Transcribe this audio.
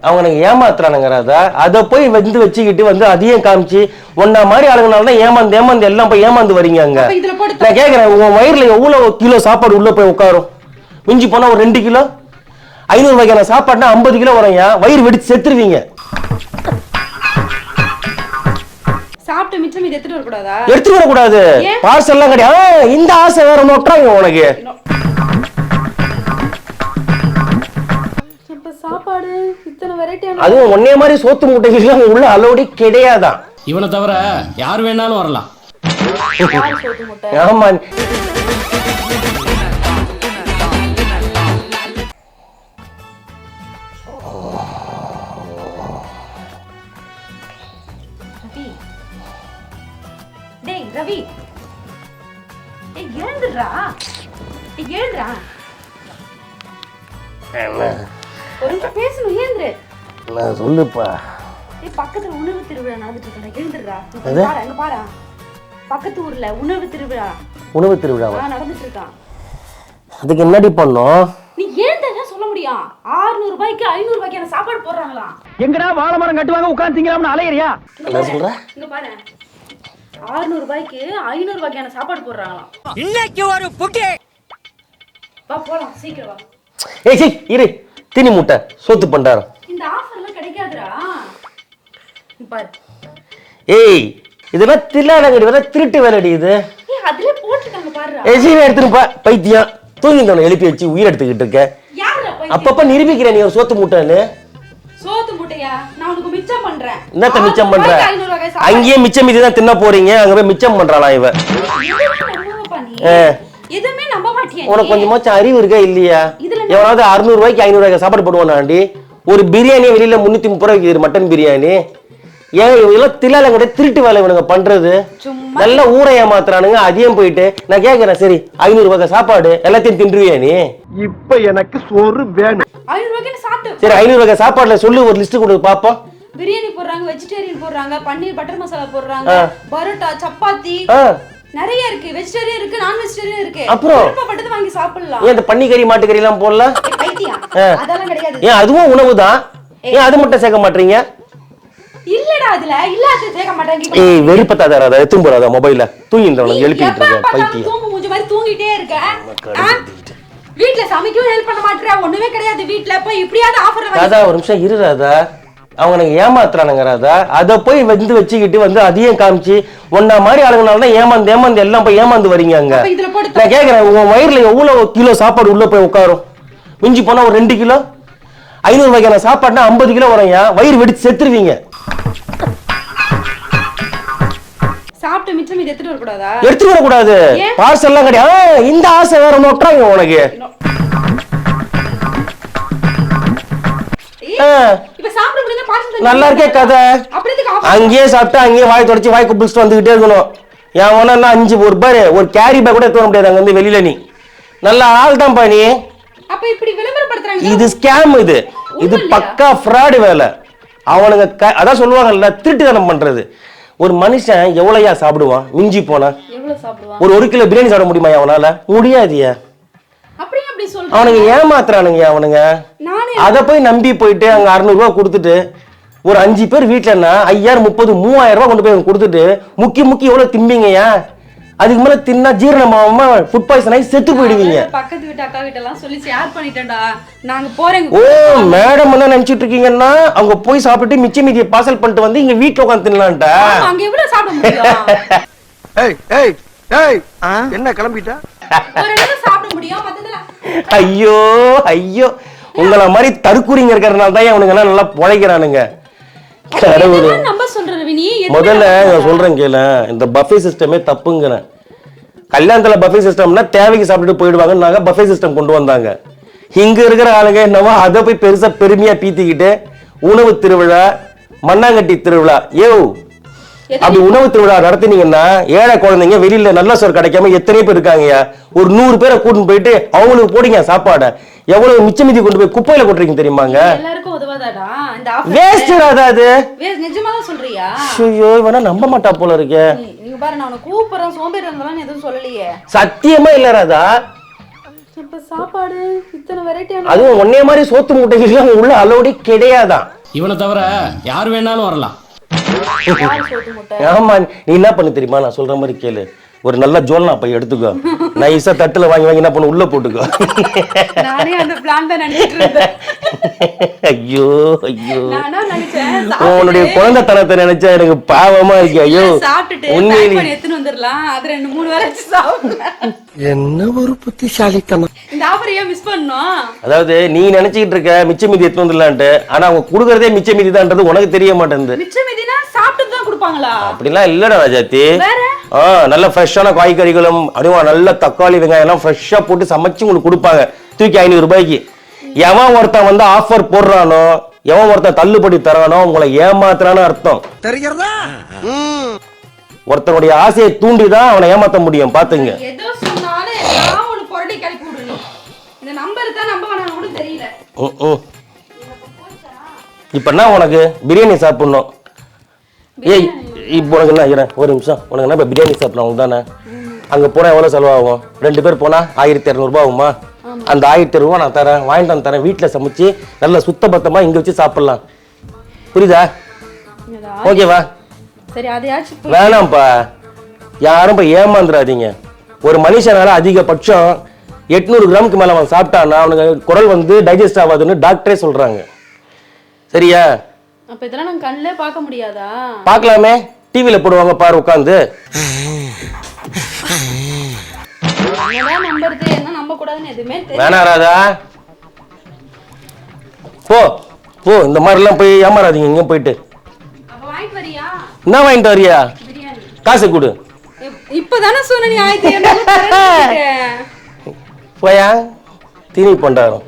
அவங்க எனக்கு ஏமாத்துறானுங்கிறத அதை போய் வந்து வச்சுக்கிட்டு வந்து அதையும் காமிச்சு ஒன்னா மாதிரி ஆளுங்கனால தான் ஏமாந்து எல்லாம் போய் ஏமாந்து வரீங்க அங்க. நான் கேட்கறேன், உங்க வயிறுல எவ்வளவு கிலோ சாப்பாடு உள்ள போய் உட்காரும்? மிஞ்சி போனா ஒரு 2 கிலோ, 500 வகையான சாப்பாடுனா 50 கிலோ வரையா, வயிறு வெடிச்சு செத்துருவீங்க. சாப்பிட்டு மிச்சம் இது எடுத்துட்டு வரக்கூடாதா? எடுத்துட்டு வரக்கூடாது, பார்சல் எல்லாம் கிடையாது. இந்த ஆசை வேற நோட்டுறாங்க உனக்கு. சாப்பாடு இத்தனை வெரைட்டியான, அதுவும் ஒன்னே மாதிரி சோத்து மூட்டைகள் உள்ள அலோடி கிடையாதான். இவனை தவிர யார் வேணாலும் வரலாம். சோத்து மூட்டை. ஆமா, டேய் ரவி, டேய் எழுந்துடா, டேய் எழுந்துடா. ஒரு நிமிஷம் பேசணும், எழுந்துரு. நான் சொல்லுப்பா. டேய் பக்கத்துல உணவு திருவிழா நடந்துட்டு இருக்கா, எழுந்துடா. அங்க பாரு, பக்கத்து ஊர்ல உணவு திருவிழா. உணவு திருவிழாவா நடந்துட்டு இருக்கா? அதுக்கு என்னடி பண்ணோம்? நீ எழுந்தா சொல்ல முடியும். 600 ரூபாய்க்கு 500 ரூபாய்க்கான சாப்பாடு போடுறாங்களா? எங்கடா வாழை மரம் கட்டுவாங்க உட்கார்ந்து திங்கலாம்னு அலையறியா? என்ன சொல்ற? இங்க பாரு, 600 ரூபாய்க்கு 500 ரூபாய்க்கான சாப்பாடு போடுறாங்களாம். இன்னைக்கு ஒரு புட்டி. வா போலாம், சீக்கிரம் வா. ஏய் சீ இரு, தீனி மூட்டை சோத்து பண்டாரம். இந்த ஆஃபர்லாம் கிடைக்காதுடா. பாரு, ஏய் இதெல்லாம் தில்லாடங்கடி வேலை, திருட்டு வேலைடி இது. ஏய் அதுல போட்டுட்டாங்க பாருடா. ஏய் சீ எடுத்துப்பா, பைத்தியம். தூங்கிந்தவனை எழுப்பி வச்சு உயிர் எடுத்துக்கிட்டு இருக்க. யாரா போய் அப்பப்ப நிரூபிக்கிற நீ ஒரு சோத்து மூட்டைன்னு. சோத்து மூட்டையா? நான் உனக்கு மிச்சம் பண்றேன். என்னத்த மிச்சம் பண்ற? 500 ரூபாய் சாப்பாடு. அங்கேயே மிச்சம் மீதி தான் தின்ன போறீங்க, அங்க போய் மிச்சம் பண்றாளா இவ? எதுவுமே நம்ப மாட்டியா? உனக்கு கொஞ்சமாச்சும் அறிவு இருக்கா இல்லையா? எவனாவது 600 ரூபாய்க்கு 500 ரூபாய்க்கு சாப்பாடு போடுவானாண்டி? ஒரு பிரியாணி வெளியில 330 ரூபாய்க்கு விக்குது, மட்டன் பிரியாணி. ஏன் இவங்கெல்லாம் தில்லாலங்கட திருட்டு வேலை இவனுங்க பண்றது? நல்ல ஊரை ஏமாத்துறானுங்க. அதையும் போயிட்டு நான் கேட்கறேன், சரி 500 ரூபாய்க்கு சாப்பாடு எல்லாத்தையும் தின்றுவியா நீ? இப்ப எனக்கு சோறு வேணும். 500 ரூபாய்க்கு சாப்பிட்டு. சரி 500 ரூபாய்க்கு சாப்பாடுல சொல்லு, ஒரு லிஸ்ட் கொடு பாப்போம். பிரியாணி போடுறாங்க, வெஜிடேரியன் போடுறாங்க, பன்னீர் பட்டர் மசாலா போடுறாங்க, பரோட்டா, சப்பாத்தி, நிறைய இருக்கு. வெஜிடேரியன் இருக்கு, நான் வெஜிடேரியன் இருக்கு. அப்புறம் விருப்பப்பட்டது வாங்கி சாப்பிடலாம். ஏன் இந்த பன்னிக்கறி மாட்டுக்கறி எல்லாம் போடல? பைத்தியம், அதெல்லாம் கிடையாது. ஏன் அதுவும் உணவு தான், ஏன் அது மட்டும் சேர்க்க மாட்டீங்க? இல்லடா அதுல இல்லாத சேர்க்க மாட்டாங்க. ஏய் வெறுப்பத்தாத, அதை எடுத்து போறாத மொபைல்ல தூங்கிந்தவன எழுப்பிட்டு இருக்க பைத்தியம். தூங்கு மூஞ்சி மாதிரி தூங்கிட்டே இருக்க. வீட்ல சமைக்கவும் ஹெல்ப் பண்ண மாட்டற, ஒண்ணுமே கிடையாது வீட்ல. போய் இப்படியாவது ஆஃபர் வாங்கி. ராதா ஒரு நிமிஷம் இரு ராதா. அவங்க எனக்கு ஏமாத்துறானுங்க ராதா. அதை போய் வந்து வச்சுக்கிட்டு வந்து அதையும் காமிச்சு ஒன்னா மாதிரி ஆளுங்கனால தான் ஏமாந்து எல்லாம் போய் ஏமாந்து வரீங்க அங்க. நான் கேட்கறேன், உங்க வயிறுல எவ்வளவு கிலோ சாப்பாடு உள்ள போய் உட்காரும்? மிஞ்சி போனா ஒரு 2 கிலோ, 500 வகையான சாப்பாடுனா 50 கிலோ வரையா, வயிறு வெடிச்சு செத்துருவீங்க. சாப்பிட்டு மிச்சம் இது எடுத்துட்டு வரக்கூடாதா? எடுத்துட்டு வரக்கூடாது, பார்சல் எல்லாம் கிடையாது. இந்த ஆசை வேற நோட்டுறாங்க உனக்கு. இப்ப சாப்பிட முடியல, பார்சல் நல்லா இருக்கே கதை. அங்கேயே சாப்பிட்டு அங்கேயே வாய் தொடச்சி வாய் குப்பிச்சுட்டு வந்துகிட்டே இருக்கணும். என் ஒன்னா 5 ஒரு பாரு, ஒரு கேரி பேக் கூட எடுத்து வர முடியாது அங்க வந்து வெளியில. நீ நல்ல ஆள் தான் பா நீ. அப்ப இப்படி விளம்பரப்படுத்துறாங்க. இது ஸ்கேம், இது பக்கா ஃப்ராட் வேலை. அவனுங்க அதான் சொல்லுவாங்கல்ல, திருட்டுத்தனம் பண்றது. ஒரு மனுஷன் எவ்வளவுயா சாப்பிடுவான்? மிஞ்சி போனா ஒரு 1 கிலோ பிரியாணி சாப்பிட முடியுமா அவனால? முடியாதியா. அவனுங்க ஏமாத்துறானுங்க அவனுங்க. அத போய் நம்பி போயிட்டு அங்க 600 ரூபாய் கொடுத்துட்டு ஒரு 5 பேர் வீட்டுலன்னா 5000 30 3000 ரூபாய் கொண்டு போய் கொடுத்துட்டு முக்கி எவ்வளவு திம்பிங்கயா? அதுக்கு மேல தின்னா ஜீரணமாகாம ஃபுட் பாய்சன் ஆகி செத்து போயிடுவீங்க. பக்கத்து வீட்டு அக்கா கிட்ட எல்லாம் சொல்லி ஷேர் பண்ணிட்டேன்டா. நாங்க போறேங்க. ஓ மேடம் என்ன நினைச்சிட்டு இருக்கீங்கன்னா அவங்க போய் சாப்பிட்டு மிச்ச மீதியை பார்சல் பண்ணிட்டு வந்து இங்க வீட்ல உட்கார்ந்து தின்னலாம்டா. அங்க எவ்வளவு சாப்பிட முடியும்? ஏய் ஏய் ஏய் என்ன கிளம்பிட்டா? ஒரு நேரம் சாப்பிட முடியும், மத்ததெல்லாம் ஐயோ உங்களை மாதிரி தற்கூரிங்க இருக்கறனால தான் அவனுங்க எல்லாம் நல்லா பொழைக்கிறானுங்க. முதல்ல நான் சொல்றேன் கேளு, இந்த பஃபே சிஸ்டமே தப்புங்கிறேன். கல்யாணத்துல பஃபே சிஸ்டம்னா தேவைக்கு சாப்பிட்டுட்டு போயிடுவாங்க. பஃபே சிஸ்டம் கொண்டு வந்தாங்க. இங்க இருக்கிற ஆளுங்க என்னவோ அதை போய் பெருசா பெருமையா பீத்திக்கிட்டு உணவு திருவிழா, மண்ணாங்கட்டி திருவிழா. அப்படி உணவு திருவிழா நடத்தினீங்கன்னா ஏழை குழந்தைங்க வெளியில நல்ல சோறு கிடைக்காம எத்தனை பேர் இருக்காங்கயா? ஒரு 100 பேரை கூட்டிட்டு போயிட்டு அவங்களுக்கு போடுங்க சாப்பாடு. எவ்வளவு மிச்ச மீதி கொண்டு போய் குப்பையில கொட்டுறீங்க தெரியுமாங்க? எல்லாருக்கும் உதவாதாடா இந்த ஆஃபர்? வேஸ்டா அது. நிஜமா தான் சொல்றியா? ஐயோ இவனா நம்ப மாட்டா போல இருக்கே. நீங்க பாரு, நான் உனக்கு கூப்பிடுறேன், சோம்பேறி இருந்தாலும் எதுவும் சொல்லலையே. சத்தியமா இல்ல ராதா, இப்ப சாப்பாடு இத்தனை வெரைட்டியான அதுவும் ஒன்னே மாதிரி சோத்து மூட்டைகள் உள்ள அலோடி கிடையாதான். இவனை தவிர யார் வேணாலும் வரலாம். சோத்து முட்டை. ஆமா, நீ என்ன பண்ணு தெரியுமா, நான் சொல்ற மாதிரி கேளு. ஒரு நல்ல ஜோல்னா பை எடுத்துக்கோ, நைஸா தட்டுல வாங்கி வாங்கி என்ன பண்ணு உள்ள போட்டுக்கோ. நானே அந்த பிளான் தான் நினைச்சிட்டு இருந்தேன். ஐயோ ஐயோ, நானா நினைச்சேன் உன்னுடைய குழந்தைத்தனத்தை நினைச்சா எனக்கு பாவமா இருக்கு. ஐயோ சாப்பிட்டுட்டு உண்மையிலே எடுத்துன்னு வந்துடலாம், அது 2-3 வேளை வச்சு சாப்பிடுறேன். என்ன ஒரு புத்திசாலித்தனம். இந்த ஆஃபர் ஏன் மிஸ் பண்ணோம்? அதாவது நீ நினைச்சுக்கிட்டு இருக்க மிச்ச மீதி எடுத்து வந்துடலான்ட்டு, ஆனா அவங்க கொடுக்கறதே மிச்ச மீதி தான்றது உனக்கு தெரிய மாட்டேங்குது. மிச்சம் மீதினா சாப்பிட்டு தான் கொடுப்பாங்களா? அப்படிலாம் இல்லடா ராஜாத்தி. வேற நல்ல ஃப்ரெஷ்ஷான காய்கறிகளும் அதுவும் நல்ல தக்காளி வெங்காயம் எல்லாம் ஃப்ரெஷ்ஷா போட்டு சமைச்சு உங்களுக்கு கொடுப்பாங்க தூக்கி 500 ரூபாய்க்கு. எவன் ஒருத்தன் வந்து ஆஃபர் போடுறானோ, எவன் ஒருத்தன் தள்ளுபடி தரானோ உங்களை ஏமாத்துறான்னு அர்த்தம். தெரிகிறதா? ஒருத்தனுடைய ஆசையை தூண்டிதான் அவனை ஏமாத்த முடியும், பாத்துங்க. ஏதோ சொன்னாலும் ஏதாவது ஒண்ணு புரட்டி கிளப்பி விடணும். இந்த நம்பர் தான் நம்ப வேணாம் கூட தெரியல. இப்ப என்ன உனக்கு பிரியாணி சாப்பிடணும். ஏய் இப்போ உனக்கு என்ன ஐயா, ஒரு நிமிஷம், உனக்கு என்ன இப்ப பிரியாணி சாப்பிடணும் தானே? அங்க போனா எவ்வளவு செலவாகும்? 2 பேர் போனா 1200 ரூபாய் ஆகுமா? அந்த 1200 ரூபாய் நான் தரேன், வாங்கிட்டு வந்து தரேன். வீட்டுல சமைச்சு நல்ல சுத்தபத்தமா இங்க வச்சு சாப்பிடலாம். புரியுதா? ஓகேவா? சரி அதையாச்சும் வேணாம்ப்பா, யாரும் போய் ஏமாந்துடாதீங்க. ஒரு மனுஷனால அதிகபட்சம் 800 கிராமுக்கு மேல அவன் சாப்பிட்டான்னா அவனுக்கு குரல் வந்து டைஜஸ்ட் ஆகாதுன்னு டாக்டரே சொல்றாங்க. சரியா? அப்ப இதெல்லாம் நான் கண்ணிலே பார்க்க முடியாதா? பார்க்கலாமே, டிவில போடுவாங்க பாரு உட்காந்து. என்னதான் நம்புறது, என்ன நம்ப கூடாதுன்னு எதுவுமே தெரியல. வேணா ராதா, போ போ, இந்த மாதிரி எல்லாம் போய் ஏமாறாதீங்க. இங்க போயிட்டு அப்ப வாங்கிட்டு வரியா என்ன வாங்கிட்டு வரியா? பிரியாணி? காசு கொடு. இப்பதானே சொன்ன நீ 1200 போயா தீனி பண்டாரம்.